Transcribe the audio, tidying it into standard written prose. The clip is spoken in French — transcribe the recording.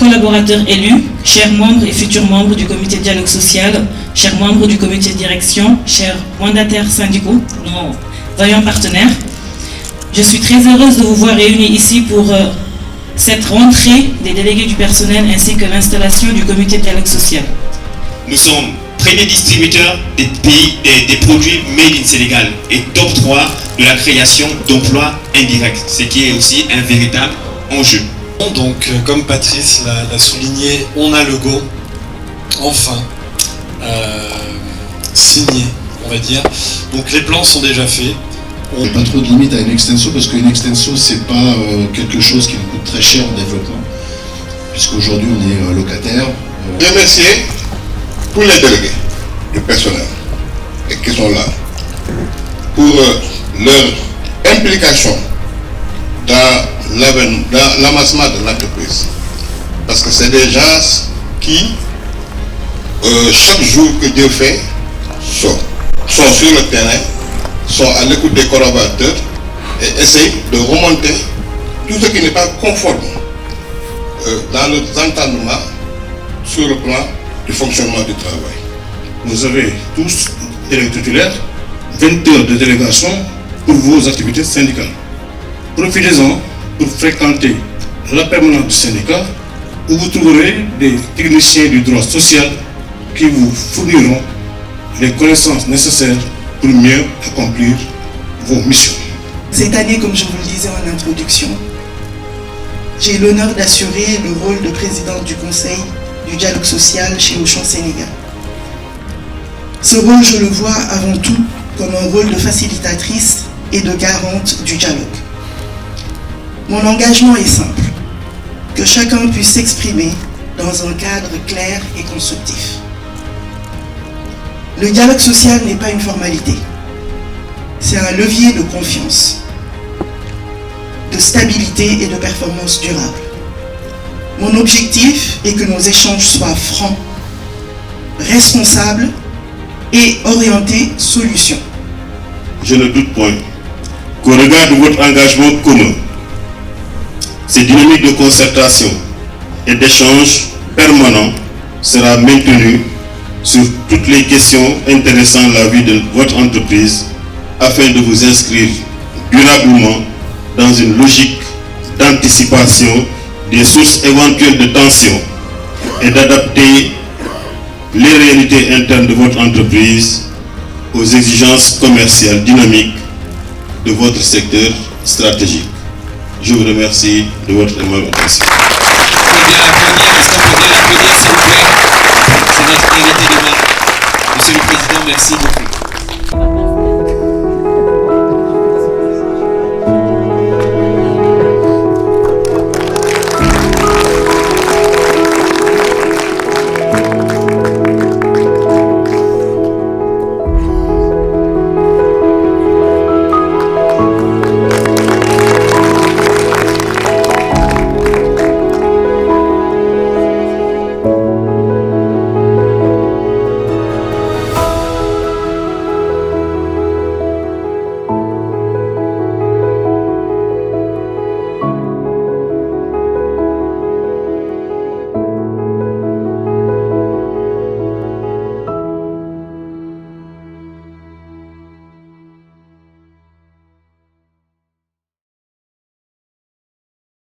collaborateurs élus, chers membres et futurs membres du comité de dialogue social, chers membres du comité de direction, chers mandataires syndicaux, nos vaillants partenaires, je suis très heureuse de vous voir réunis ici pour cette rentrée des délégués du personnel ainsi que l'installation du comité de dialogue social. Nous sommes premiers distributeurs des produits made in Sénégal et top 3 de la création d'emplois indirects, ce qui est aussi un véritable enjeu. Donc, comme Patrice l'a souligné, on a le go, enfin, signé, on va dire. Donc les plans sont déjà faits. Il n'y a pas trop de limite à une extenso parce qu'une extenso c'est pas quelque chose qui nous coûte très cher en développement, puisqu'aujourd'hui on est locataire. Je remercie tous les délégués du personnel et qui sont là pour leur implication dans l'avancement de l'entreprise. Parce que c'est des gens qui, chaque jour que Dieu fait, sont sur le terrain, sont à l'écoute des collaborateurs et essayent de remonter tout ce qui n'est pas conforme dans leurs entendements sur le plan du fonctionnement du travail. Vous avez tous, délégués titulaires, 20 heures de délégation pour vos activités syndicales. Profitez-en pour fréquenter la permanence du syndicat où vous trouverez des techniciens du droit social qui vous fourniront les connaissances nécessaires pour mieux accomplir vos missions. Cette année, comme je vous le disais en introduction, j'ai l'honneur d'assurer le rôle de présidente du Conseil du dialogue social chez Auchan Sénégal. Ce rôle, je le vois avant tout comme un rôle de facilitatrice et de garante du dialogue. Mon engagement est simple, que chacun puisse s'exprimer dans un cadre clair et constructif. Le dialogue social n'est pas une formalité, c'est un levier de confiance, de stabilité et de performance durable. Mon objectif est que nos échanges soient francs, responsables et orientés solutions. Je ne doute point qu'au regard de votre engagement commun, cette dynamique de concertation et d'échange permanent sera maintenue sur toutes les questions intéressant la vie de votre entreprise afin de vous inscrire durablement dans une logique d'anticipation des sources éventuelles de tension et d'adapter les réalités internes de votre entreprise aux exigences commerciales dynamiques de votre secteur stratégique. Je vous remercie de votre aimable attention. Est-ce qu'on peut bien l'applaudir, s'il vous plaît? C'est notre invité de marque. Monsieur le Président, merci beaucoup.